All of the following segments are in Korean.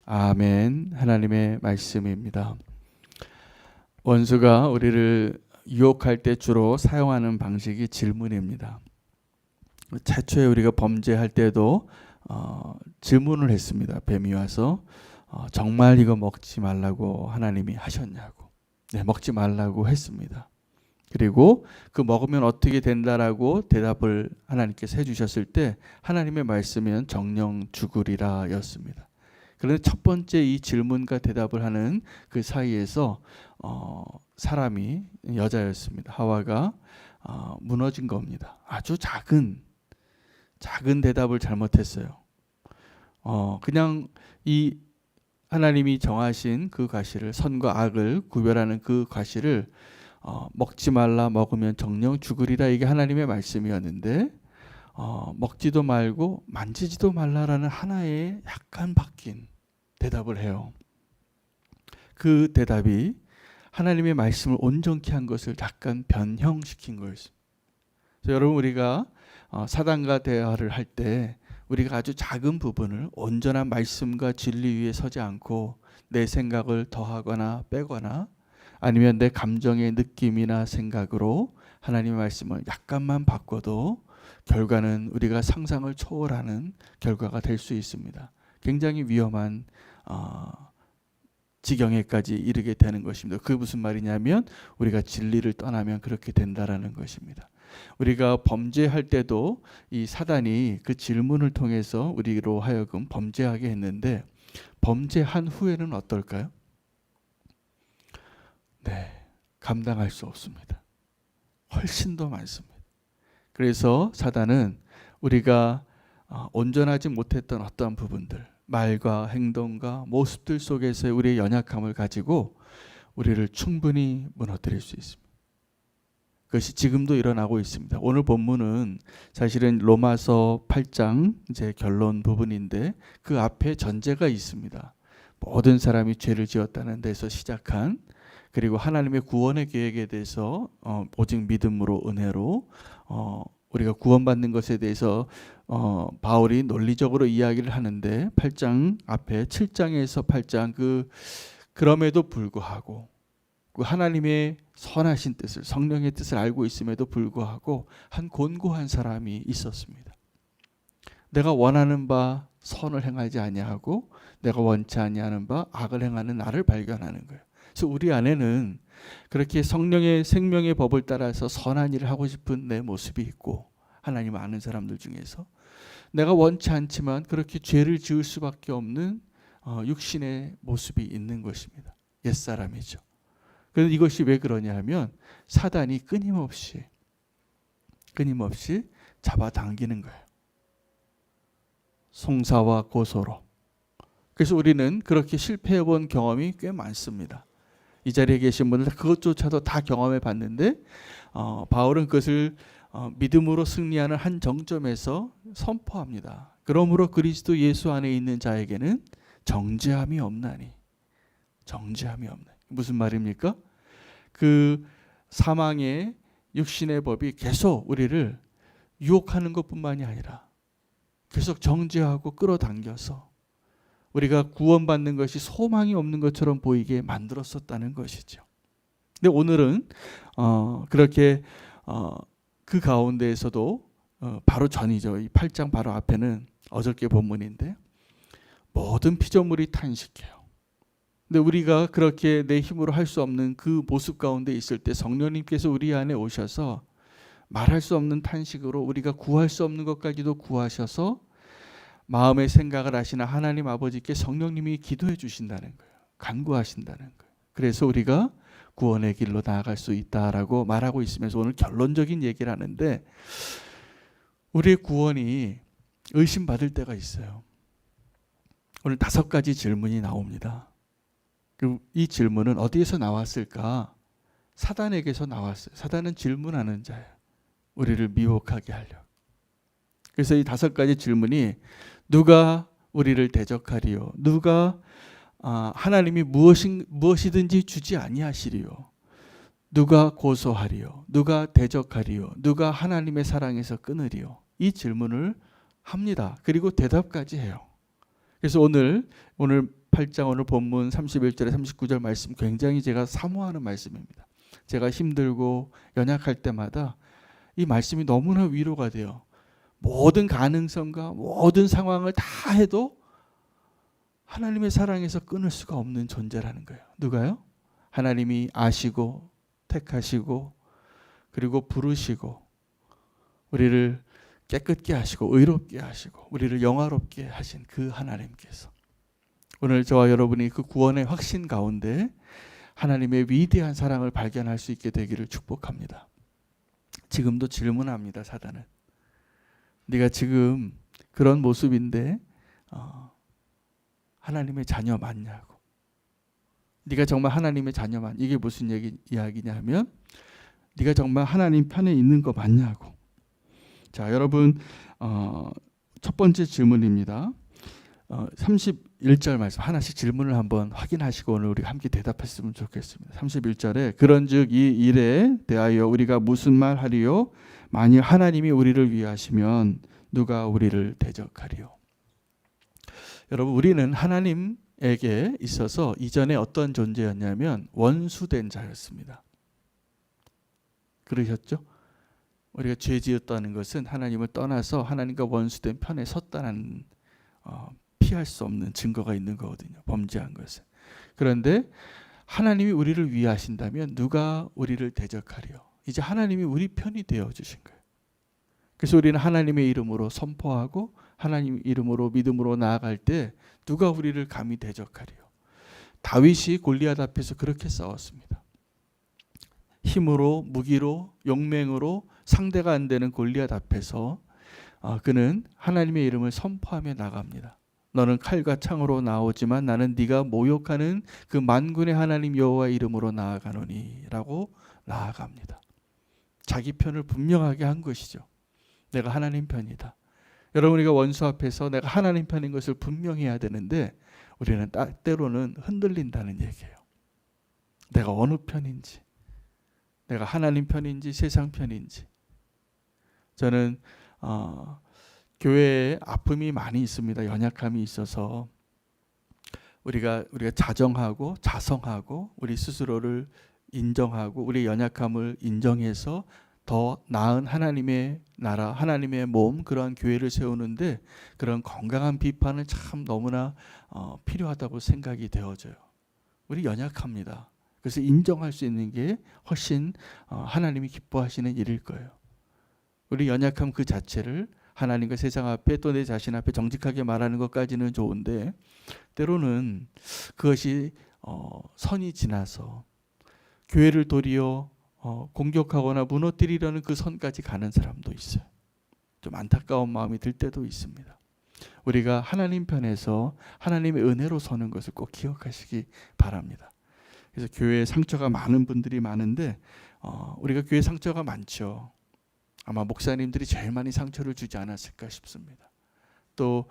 아멘. 하나님의 말씀입니다. 원수가 우리를 유혹할 때 주로 사용하는 방식이 질문입니다. 최초에 우리가 범죄할 때도 질문을 했습니다. 뱀이 와서 정말 이거 먹지 말라고 하나님이 하셨냐고. 네, 먹지 말라고 했습니다. 그리고 그 먹으면 어떻게 된다라고 대답을 하나님께서 해주셨을 때 하나님의 말씀은 정령 죽으리라 였습니다. 그런데 첫 번째 이 질문과 대답을 하는 그 사이에서 사람이 여자였습니다. 하와가 무너진 겁니다. 아주 작은 대답을 잘못했어요. 그냥 이 하나님이 정하신 그 과실을, 선과 악을 구별하는 그 과실을 먹지 말라, 먹으면 정령 죽으리라, 이게 하나님의 말씀이었는데 먹지도 말고 만지지도 말라라는 하나의 약간 바뀐 대답을 해요. 그 대답이 하나님의 말씀을 온전케 한 것을 약간 변형시킨 거였습니다. 여러분, 우리가 사단과 대화를 할 때 우리가 아주 작은 부분을 온전한 말씀과 진리 위에 서지 않고 내 생각을 더하거나 빼거나 아니면 내 감정의 느낌이나 생각으로 하나님의 말씀을 약간만 바꿔도 결과는 우리가 상상을 초월하는 결과가 될 수 있습니다. 굉장히 위험한 지경에까지 이르게 되는 것입니다. 그게 무슨 말이냐면 우리가 진리를 떠나면 그렇게 된다라는 것입니다. 우리가 범죄할 때도 이 사단이 그 질문을 통해서 우리로 하여금 범죄하게 했는데, 범죄한 후에는 어떨까요? 네, 감당할 수 없습니다. 훨씬 더 많습니다. 그래서 사단은 우리가 온전하지 못했던 어떠한 부분들, 말과 행동과 모습들 속에서 우리의 연약함을 가지고 우리를 충분히 무너뜨릴 수 있습니다. 그것이 지금도 일어나고 있습니다. 오늘 본문은 사실은 로마서 8장 이제 결론 부분인데 그 앞에 전제가 있습니다. 모든 사람이 죄를 지었다는 데서 시작한, 그리고 하나님의 구원의 계획에 대해서 오직 믿음으로, 은혜로 우리가 구원받는 것에 대해서 바울이 논리적으로 이야기를 하는데 8장 앞에 7장에서 8장 그럼에도 불구하고 그 하나님의 선하신 뜻을, 성령의 뜻을 알고 있음에도 불구하고 한 곤고한 사람이 있었습니다. 내가 원하는 바 선을 행하지 아니하고 내가 원치 아니하는 바 악을 행하는 나를 발견하는 거예요. 그래서 우리 안에는 그렇게 성령의 생명의 법을 따라서 선한 일을 하고 싶은 내 모습이 있고, 하나님 아는 사람들 중에서 내가 원치 않지만 그렇게 죄를 지을 수밖에 없는 육신의 모습이 있는 것입니다. 옛사람이죠. 그런데 이것이 왜 그러냐 하면 사단이 끊임없이 잡아당기는 거예요. 송사와 고소로. 그래서 우리는 그렇게 실패해 본 경험이 꽤 많습니다. 이 자리에 계신 분들 그것조차도 다 경험해 봤는데 바울은 그것을 믿음으로 승리하는 한 정점에서 선포합니다. 그러므로 그리스도 예수 안에 있는 자에게는 정죄함이 없나니. 정죄함이 없나니. 무슨 말입니까? 그 사망의 육신의 법이 계속 우리를 유혹하는 것뿐만이 아니라 계속 정죄하고 끌어당겨서 우리가 구원받는 것이 소망이 없는 것처럼 보이게 만들었었다는 것이죠. 근데 오늘은 그렇게 그 가운데에서도 바로 전이죠. 이 8장 바로 앞에는 어저께 본문인데 모든 피조물이 탄식해요. 근데 우리가 그렇게 내 힘으로 할 수 없는 그 모습 가운데 있을 때 성령님께서 우리 안에 오셔서 말할 수 없는 탄식으로 우리가 구할 수 없는 것까지도 구하셔서 마음의 생각을 아시는 하나님 아버지께 성령님이 기도해 주신다는 거예요. 간구하신다는 거예요. 그래서 우리가 구원의 길로 나아갈 수 있다라고 말하고 있으면서 오늘 결론적인 얘기를 하는데, 우리의 구원이 의심받을 때가 있어요. 오늘 5가지 질문이 나옵니다. 이 질문은 어디에서 나왔을까? 사단에게서 나왔어요. 사단은 질문하는 자예요. 우리를 미혹하게 하려고. 그래서 이 5가지 질문이 누가 우리를 대적하리요? 누가 하나님이 무엇이든지 주지 아니하시리요? 누가 고소하리요? 누가 대적하리요? 누가 하나님의 사랑에서 끊으리요? 이 질문을 합니다. 그리고 대답까지 해요. 그래서 오늘 28장 오늘 본문 31절에 39절 말씀 굉장히 제가 사모하는 말씀입니다. 제가 힘들고 연약할 때마다 이 말씀이 너무나 위로가 돼요. 모든 가능성과 모든 상황을 다 해도 하나님의 사랑에서 끊을 수가 없는 존재라는 거예요. 누가요? 하나님이 아시고 택하시고 그리고 부르시고 우리를 깨끗게 하시고 의롭게 하시고 우리를 영화롭게 하신 그 하나님께서 오늘 저와 여러분이 그 구원의 확신 가운데 하나님의 위대한 사랑을 발견할 수 있게 되기를 축복합니다. 지금도 질문합니다. 사단은. 네가 지금 그런 모습인데 하나님의 자녀 맞냐고. 네가 정말 하나님의 자녀 맞냐. 이게 무슨 이야기냐 하면 네가 정말 하나님 편에 있는 거 맞냐고. 자, 여러분 첫 번째 질문입니다. 31절 말씀 하나씩 질문을 한번 확인하시고 오늘 우리 함께 대답했으면 좋겠습니다. 31절에 그런즉 이 일에 대하여 우리가 무슨 말 하리요? 만일 하나님이 우리를 위하시면 누가 우리를 대적하리요? 여러분 우리는 하나님에게 있어서 이전에 어떤 존재였냐면 원수된 자였습니다. 그러셨죠? 우리가 죄 지었다는 것은 하나님을 떠나서 하나님과 원수된 편에 섰다는 피할 수 없는 증거가 있는 거거든요. 범죄한 것은. 그런데 하나님이 우리를 위하신다면 누가 우리를 대적하리요? 이제 하나님이 우리 편이 되어 주신 거예요. 그래서 우리는 하나님의 이름으로 선포하고 하나님 이름으로 믿음으로 나아갈 때 누가 우리를 감히 대적하리요? 다윗이 골리앗 앞에서 그렇게 싸웠습니다. 힘으로 무기로 용맹으로 상대가 안 되는 골리앗 앞에서 그는 하나님의 이름을 선포하며 나갑니다. 너는 칼과 창으로 나오지만 나는 네가 모욕하는 그 만군의 하나님 여호와의 이름으로 나아가노니 라고 나아갑니다. 자기 편을 분명하게 한 것이죠. 내가 하나님 편이다. 여러분 우리가 원수 앞에서 내가 하나님 편인 것을 분명히 해야 되는데 우리는 때로는 흔들린다는 얘기예요. 내가 어느 편인지, 내가 하나님 편인지 세상 편인지. 저는 교회에 아픔이 많이 있습니다. 연약함이 있어서 우리가 자정하고 자성하고 우리 스스로를 인정하고 우리 연약함을 인정해서 더 나은 하나님의 나라, 하나님의 몸 그러한 교회를 세우는데 그런 건강한 비판은 참 너무나 필요하다고 생각이 되어져요. 우리 연약합니다. 그래서 인정할 수 있는 게 훨씬 하나님이 기뻐하시는 일일 거예요. 우리 연약함 그 자체를 하나님과 세상 앞에 또 내 자신 앞에 정직하게 말하는 것까지는 좋은데 때로는 그것이 선이 지나서 교회를 도리어 공격하거나 무너뜨리려는 그 선까지 가는 사람도 있어요. 좀 안타까운 마음이 들 때도 있습니다. 우리가 하나님 편에서 하나님의 은혜로 서는 것을 꼭 기억하시기 바랍니다. 그래서 교회에 상처가 많은 분들이 많은데 우리가 교회에 상처가 많죠. 아마 목사님들이 제일 많이 상처를 주지 않았을까 싶습니다. 또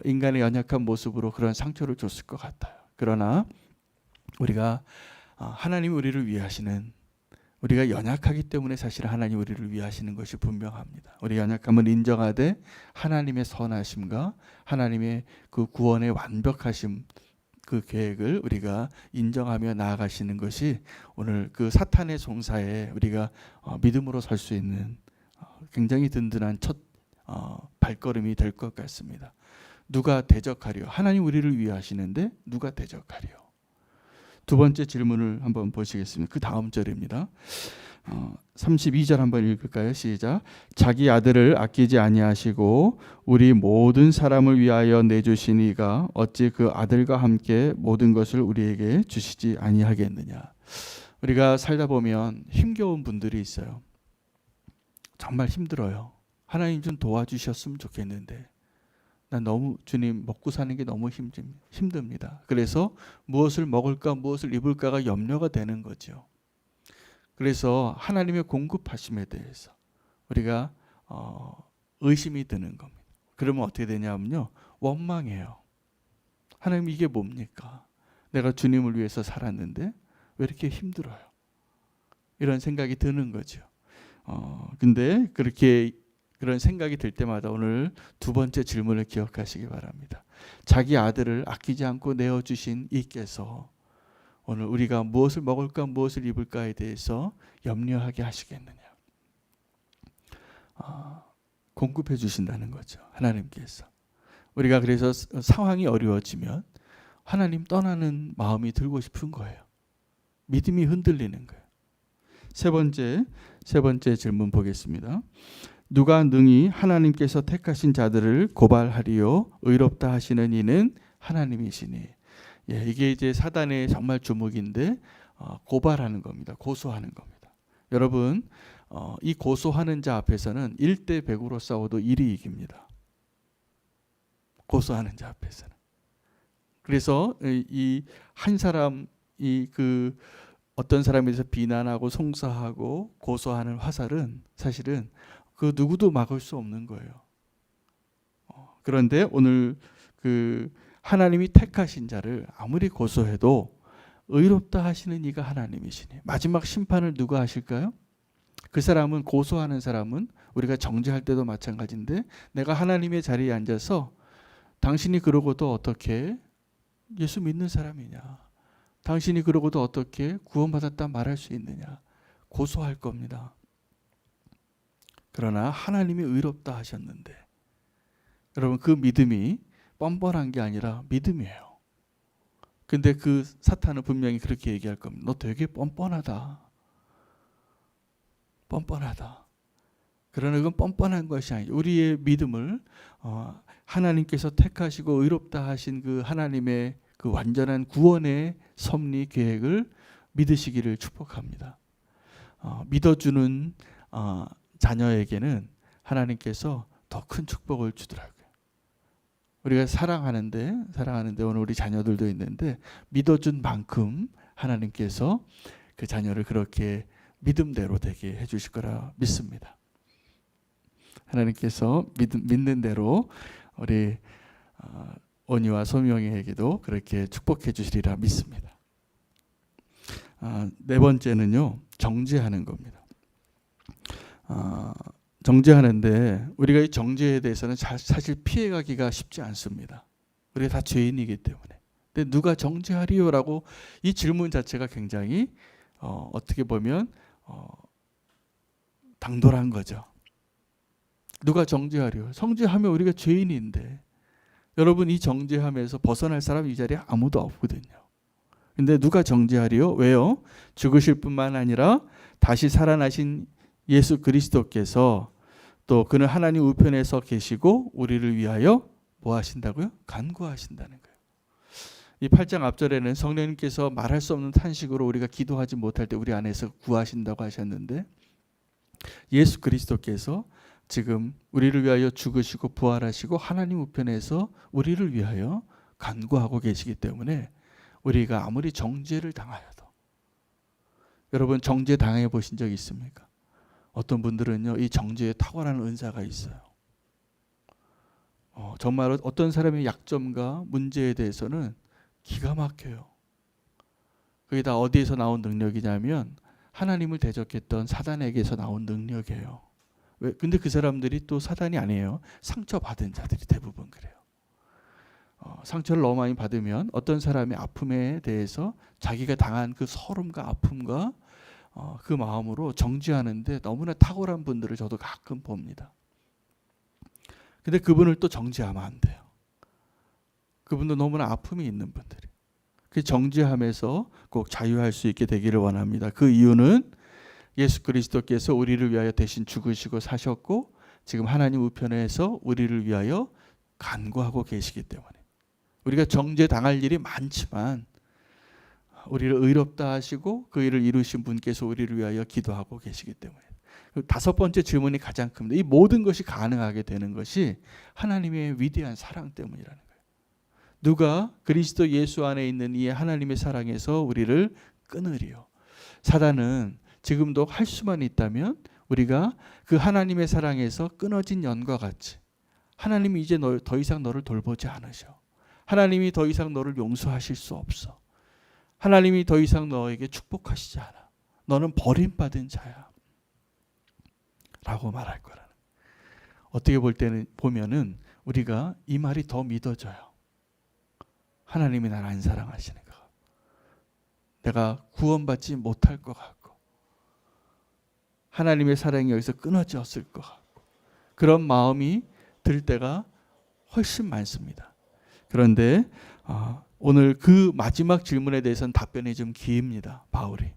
인간의 연약한 모습으로 그런 상처를 줬을 것 같아요. 그러나 우리가 하나님이 우리를 위하시는 우리가 연약하기 때문에 사실 하나님 우리를 위하시는 것이 분명합니다. 우리 연약함을 인정하되 하나님의 선하심과 하나님의 그 구원의 완벽하심 그 계획을 우리가 인정하며 나아가시는 것이 오늘 그 사탄의 송사에 우리가 믿음으로 설 수 있는 굉장히 든든한 첫 발걸음이 될 것 같습니다. 누가 대적하리요? 하나님 우리를 위하시는데 누가 대적하리요? 두 번째 질문을 한번 보시겠습니다. 그 다음 절입니다. 32절 한번 읽을까요? 시작. 자기 아들을 아끼지 아니하시고 우리 모든 사람을 위하여 내주시니가 어찌 그 아들과 함께 모든 것을 우리에게 주시지 아니하겠느냐. 우리가 살다 보면 힘겨운 분들이 있어요. 정말 힘들어요. 하나님 좀 도와주셨으면 좋겠는데 난 너무 주님 먹고 사는 게 너무 힘듭니다. 그래서 무엇을 먹을까 무엇을 입을까가 염려가 되는 거죠. 그래서 하나님의 공급하심에 대해서 우리가 의심이 드는 겁니다. 그러면 어떻게 되냐면요. 원망해요. 하나님 이게 뭡니까? 내가 주님을 위해서 살았는데 왜 이렇게 힘들어요? 이런 생각이 드는 거죠. 근데 그렇게 그런 생각이 들 때마다 오늘 두 번째 질문을 기억하시기 바랍니다. 자기 아들을 아끼지 않고 내어주신 이께서 오늘 우리가 무엇을 먹을까 무엇을 입을까에 대해서 염려하게 하시겠느냐. 공급해 주신다는 거죠. 하나님께서. 우리가 그래서 상황이 어려워지면 하나님 떠나는 마음이 들고 싶은 거예요. 믿음이 흔들리는 거예요. 세 번째 질문 보겠습니다. 누가 능히 하나님께서 택하신 자들을 고발하리요 의롭다 하시는 이는 하나님이시니. 예, 이게 이제 사단의 정말 주목인데 고발하는 겁니다. 고소하는 겁니다. 여러분 이 고소하는 자 앞에서는 1대 100으로 싸워도 1이 이깁니다. 고소하는 자 앞에서는. 그래서 이 한 사람이 그 어떤 사람에 대해서 비난하고 송사하고 고소하는 화살은 사실은 그 누구도 막을 수 없는 거예요. 그런데 오늘 그 하나님이 택하신 자를 아무리 고소해도 의롭다 하시는 이가 하나님이시니. 마지막 심판을 누가 하실까요? 그 사람은 고소하는 사람은 우리가 정죄할 때도 마찬가지인데 내가 하나님의 자리에 앉아서 당신이 그러고도 어떻게 예수 믿는 사람이냐. 당신이 그러고도 어떻게 구원받았다 말할 수 있느냐. 고소할 겁니다. 그러나 하나님이 의롭다 하셨는데 여러분 그 믿음이 뻔뻔한 게 아니라 믿음이에요. 근데 그 사탄은 분명히 그렇게 얘기할 겁니다. 너 되게 뻔뻔하다. 뻔뻔하다. 그러나 그건 뻔뻔한 것이 아니죠. 우리의 믿음을 하나님께서 택하시고 의롭다 하신 그 하나님의 그 완전한 구원의 섭리 계획을 믿으시기를 축복합니다. 믿어주는 자녀에게는 하나님께서 더 큰 축복을 주더라고요. 우리가 사랑하는데 오늘 우리 자녀들도 있는데 믿어준 만큼 하나님께서 그 자녀를 그렇게 믿음대로 되게 해주실 거라 믿습니다. 하나님께서 믿는 대로 우리 온이와 소명이에게도 그렇게 축복해 주시리라 믿습니다. 네 번째는요, 정죄하는 겁니다. 정죄하는데 우리가 이 정죄에 대해서는 사실 피해가기가 쉽지 않습니다. 우리가 다 죄인이기 때문에. 근데 누가 정죄하리요라고 이 질문 자체가 굉장히 어떻게 보면 당돌한 거죠. 누가 정죄하리요? 정죄하면 우리가 죄인인데 여러분 이 정죄함에서 벗어날 사람 이 자리에 아무도 없거든요. 근데 누가 정죄하리요? 왜요? 죽으실 뿐만 아니라 다시 살아나신 예수 그리스도께서 또 그는 하나님 우편에서 계시고 우리를 위하여 뭐 하신다고요? 간구하신다는 거예요. 이 8장 앞절에는 성령님께서 말할 수 없는 탄식으로 우리가 기도하지 못할 때 우리 안에서 구하신다고 하셨는데 예수 그리스도께서 지금 우리를 위하여 죽으시고 부활하시고 하나님 우편에서 우리를 위하여 간구하고 계시기 때문에 우리가 아무리 정죄를 당하여도 여러분 정죄 당해 보신 적 있습니까? 어떤 분들은요 이 정죄에 탁월한 은사가 있어요. 정말 어떤 사람의 약점과 문제에 대해서는 기가 막혀요. 그게 다 어디에서 나온 능력이냐면 하나님을 대적했던 사단에게서 나온 능력이에요. 왜? 근데 그 사람들이 또 사단이 아니에요. 상처받은 자들이 대부분 그래요. 상처를 너무 많이 받으면 어떤 사람의 아픔에 대해서 자기가 당한 그 서름과 아픔과 그 마음으로 정죄하는데 너무나 탁월한 분들을 저도 가끔 봅니다. 근데 그분을 또 정죄하면 안 돼요. 그분도 너무나 아픔이 있는 분들이. 그 정죄함에서 꼭 자유할 수 있게 되기를 원합니다. 그 이유는 예수 그리스도께서 우리를 위하여 대신 죽으시고 사셨고 지금 하나님 우편에서 우리를 위하여 간구하고 계시기 때문에 우리가 정죄 당할 일이 많지만 우리를 의롭다 하시고 그 일을 이루신 분께서 우리를 위하여 기도하고 계시기 때문에 다섯 번째 질문이 가장 큽니다. 이 모든 것이 가능하게 되는 것이 하나님의 위대한 사랑 때문이라는 거예요. 누가 그리스도 예수 안에 있는 이 하나님의 사랑에서 우리를 끊으리요. 사단은 지금도 할 수만 있다면 우리가 그 하나님의 사랑에서 끊어진 연과 같이 하나님이 이제 더 이상 너를 돌보지 않으셔. 하나님이 더 이상 너를 용서하실 수 없어. 하나님이 더 이상 너에게 축복하시지 않아. 너는 버림받은 자야. 라고 말할 거라는. 어떻게 볼 때는 보면은 우리가 이 말이 더 믿어져요. 하나님이 나를 안 사랑하시는 것 같고, 내가 구원받지 못할 것 같고, 하나님의 사랑이 여기서 끊어졌을 것 같고, 그런 마음이 들 때가 훨씬 많습니다. 그런데 오늘 그 마지막 질문에 대해서는 답변이 좀 깁니다. 바울이.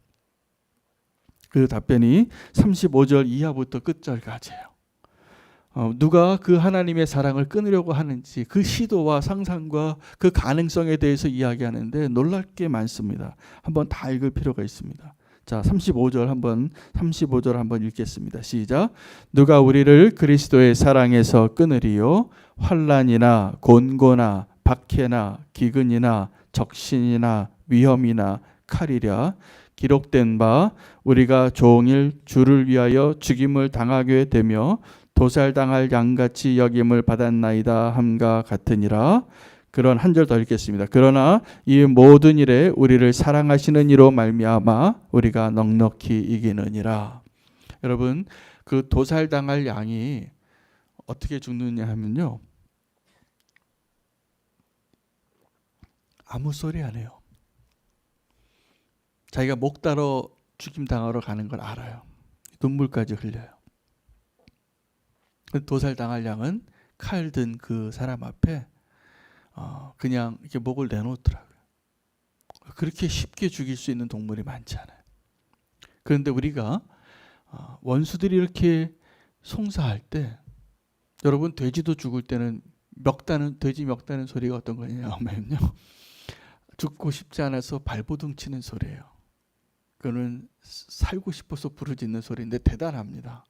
그 답변이 35절 이하부터 끝절까지예요. 누가 그 하나님의 사랑을 끊으려고 하는지 그 시도와 상상과 그 가능성에 대해서 이야기하는데 놀랄 게 많습니다. 한번 다 읽을 필요가 있습니다. 자, 35절 한번 읽겠습니다. 시작. 누가 우리를 그리스도의 사랑에서 끊으리요? 환난이나 곤고나 박해나 기근이나 적신이나 위험이나 칼이랴. 기록된 바 우리가 종일 주를 위하여 죽임을 당하게 되며 도살당할 양같이 여김을 받았나이다 함과 같으니라. 그런 한 절 더 읽겠습니다. 그러나 이 모든 일에 우리를 사랑하시는 이로 말미암아 우리가 넉넉히 이기느니라. 여러분, 그 도살당할 양이 어떻게 죽느냐 하면요, 아무 소리 안 해요. 자기가 목 따러 죽임 당하러 가는 걸 알아요. 눈물까지 흘려요. 도살당할 양은 칼 든 그 사람 앞에 그냥 이렇게 목을 내놓더라고요. 그렇게 쉽게 죽일 수 있는 동물이 많지 않아요. 그런데 우리가 원수들이 이렇게 송사할 때, 여러분 돼지도 죽을 때는 돼지 멱다는 소리가 어떤 거냐면요, 죽고 싶지 않아서 발버둥 치는 소리예요. 그거는 살고 싶어서 부르짖는 소리인데 대단합니다.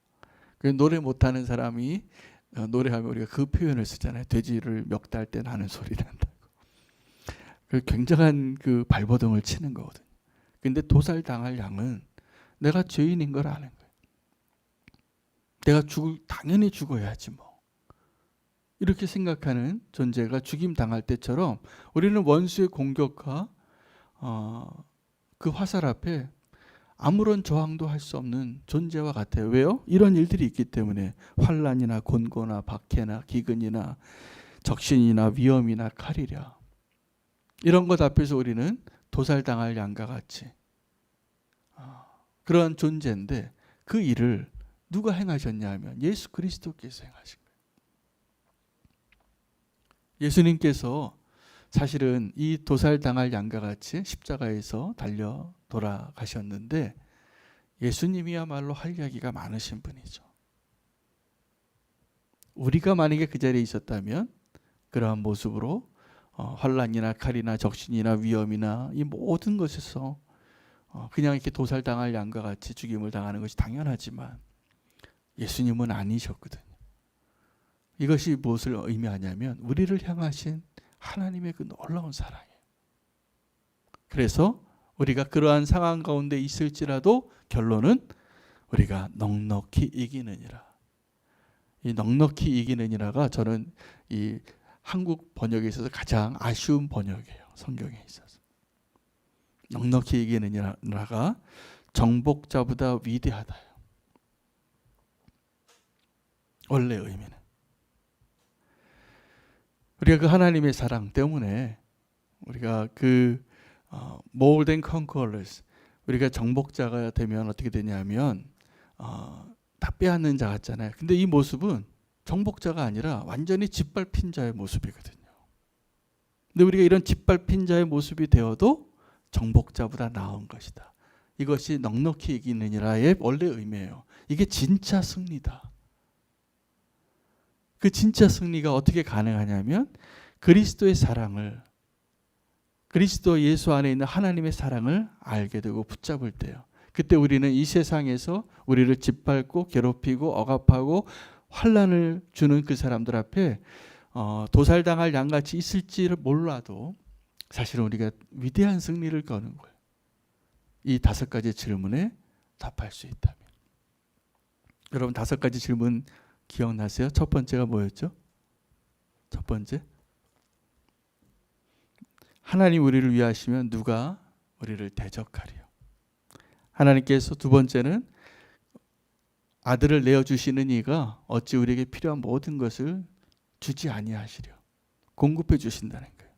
노래 못하는 사람이 노래하면 우리가 그 표현을 쓰잖아요. 돼지를 멱달 때 나는 소리 난다고. 굉장한 그 발버둥을 치는 거거든요. 근데 도살당할 양은 내가 죄인인 걸 아는 거예요. 내가 당연히 죽어야지 뭐. 이렇게 생각하는 존재가 죽임 당할 때처럼 우리는 원수의 공격과 그 화살 앞에 아무런 저항도 할 수 없는 존재와 같아요. 왜요? 이런 일들이 있기 때문에. 환난이나 곤고나 박해나 기근이나 적신이나 위험이나 칼이랴. 이런 것 앞에서 우리는 도살당할 양과 같이 그런 존재인데, 그 일을 누가 행하셨냐 하면 예수 그리스도께서 행하신 거예요. 예수님께서 사실은 이 도살당할 양과 같이 십자가에서 달려 돌아가셨는데, 예수님이야말로 할 이야기가 많으신 분이죠. 우리가 만약에 그 자리에 있었다면 그러한 모습으로 환난이나 칼이나 적신이나 위험이나 이 모든 것에서 그냥 이렇게 도살당할 양과 같이 죽임을 당하는 것이 당연하지만 예수님은 아니셨거든요. 이것이 무엇을 의미하냐면 우리를 향하신 하나님의 그 놀라운 사랑이에요. 그래서 우리가 그러한 상황 가운데 있을지라도 결론은 우리가 넉넉히 이기느니라. 이 넉넉히 이기느니라가 저는 이 한국 번역에 있어서 가장 아쉬운 번역이에요. 성경에 있어서. 넉넉히 이기느니라가 정복자보다 위대하다요. 원래 의미는. 우리가 그 하나님의 사랑 때문에 우리가 그 more than conquerors, 우리가 정복자가 되면 어떻게 되냐면 다 빼앗는 자 같잖아요. 근데 이 모습은 정복자가 아니라 완전히 짓밟힌 자의 모습이거든요. 근데 우리가 이런 짓밟힌 자의 모습이 되어도 정복자보다 나은 것이다. 이것이 넉넉히 이기느니라의 원래 의미예요. 이게 진짜 승리다. 그 진짜 승리가 어떻게 가능하냐면 그리스도의 사랑을, 그리스도 예수 안에 있는 하나님의 사랑을 알게 되고 붙잡을 때요. 그때 우리는 이 세상에서 우리를 짓밟고 괴롭히고 억압하고 환난을 주는 그 사람들 앞에 도살당할 양같이 있을지를 몰라도 사실은 우리가 위대한 승리를 거는 거예요. 이 5가지 질문에 답할 수 있다면. 여러분 5가지 질문 기억나세요? 첫 번째가 뭐였죠? 첫 번째, 하나님 우리를 위하시면 누가 우리를 대적하리요? 하나님께서 두 번째는 아들을 내어 주시는 이가 어찌 우리에게 필요한 모든 것을 주지 아니하시려. 공급해 주신다는 거예요.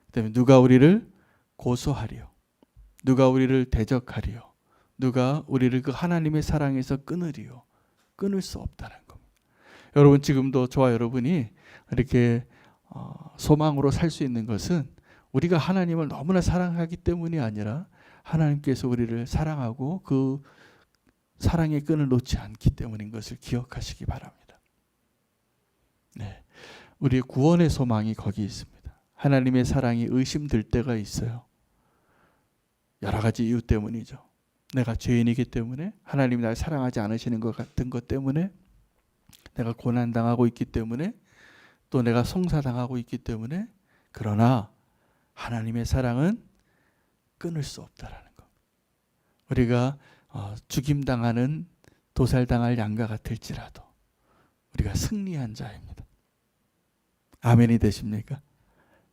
그다음에 누가 우리를 고소하리요. 누가 우리를 대적하리요. 누가 우리를 그 하나님의 사랑에서 끊으리요. 끊을 수 없다는 겁니다. 여러분 지금도 저와 여러분이 이렇게 소망으로 살 수 있는 것은 우리가 하나님을 너무나 사랑하기 때문이 아니라 하나님께서 우리를 사랑하고 그 사랑의 끈을 놓지 않기 때문인 것을 기억하시기 바랍니다. 네, 우리의 구원의 소망이 거기 있습니다. 하나님의 사랑이 의심될 때가 있어요. 여러 가지 이유 때문이죠. 내가 죄인이기 때문에, 하나님이 나를 사랑하지 않으시는 것 같은 것 때문에, 내가 고난당하고 있기 때문에, 또 내가 송사당하고 있기 때문에. 그러나 하나님의 사랑은 끊을 수 없다라는 것. 우리가 죽임당하는 도살당할 양과 같을지라도 우리가 승리한 자입니다. 아멘이 되십니까?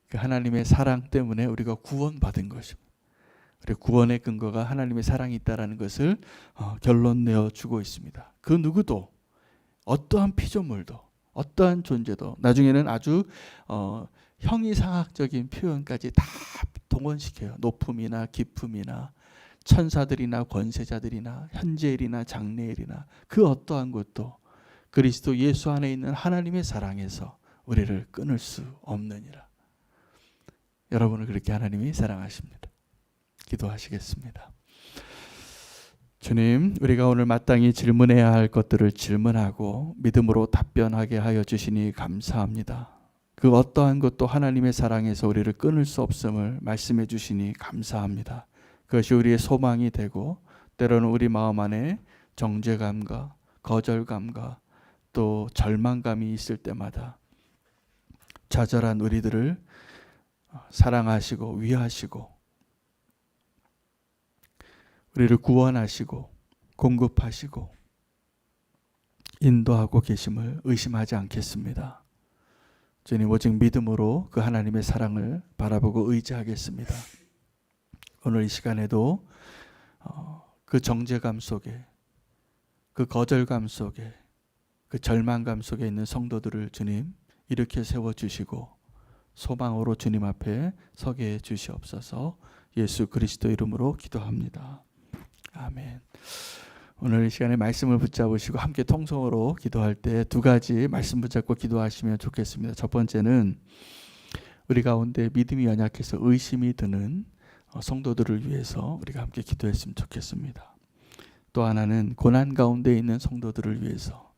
그 하나님의 사랑 때문에 우리가 구원받은 것입니다. 우리 구원의 근거가 하나님의 사랑이 있다는 것을 결론 내어주고 있습니다. 그 누구도 어떠한 피조물도 어떠한 존재도 나중에는 아주 형이상학적인 표현까지 다 동원시켜요. 높음이나 깊음이나 천사들이나 권세자들이나 현재일이나 장래일이나 그 어떠한 것도 그리스도 예수 안에 있는 하나님의 사랑에서 우리를 끊을 수 없느니라. 여러분을 그렇게 하나님이 사랑하십니다. 기도하시겠습니다. 주님, 우리가 오늘 마땅히 질문해야 할 것들을 질문하고 믿음으로 답변하게 하여 주시니 감사합니다. 그 어떠한 것도 하나님의 사랑에서 우리를 끊을 수 없음을 말씀해 주시니 감사합니다. 그것이 우리의 소망이 되고 때로는 우리 마음 안에 정죄감과 거절감과 또 절망감이 있을 때마다 좌절한 우리들을 사랑하시고 위하시고 우리를 구원하시고 공급하시고 인도하고 계심을 의심하지 않겠습니다. 주님, 오직 믿음으로 그 하나님의 사랑을 바라보고 의지하겠습니다. 오늘 이 시간에도 그 정죄감 속에, 그 거절감 속에, 그 절망감 속에 있는 성도들을 주님 일으켜 세워주시고 소망으로 주님 앞에 서게 해 주시옵소서. 예수 그리스도 이름으로 기도합니다. 아멘. 오늘 이 시간에 말씀을 붙잡으시고 함께 통성으로 기도할 때 두 가지 말씀 붙잡고 기도하시면 좋겠습니다. 첫 번째는 우리 가운데 믿음이 연약해서 의심이 드는 성도들을 위해서 우리가 함께 기도했으면 좋겠습니다. 또 하나는 고난 가운데 있는 성도들을 위해서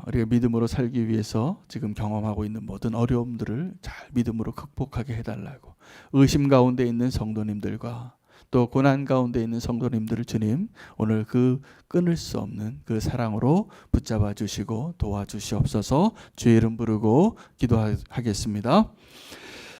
우리가 믿음으로 살기 위해서 지금 경험하고 있는 모든 어려움들을 잘 믿음으로 극복하게 해달라고, 의심 가운데 있는 성도님들과 또 고난 가운데 있는 성도님들을 주님 오늘 그 끊을 수 없는 그 사랑으로 붙잡아 주시고 도와주시옵소서. 주의 이름 부르고 기도하겠습니다.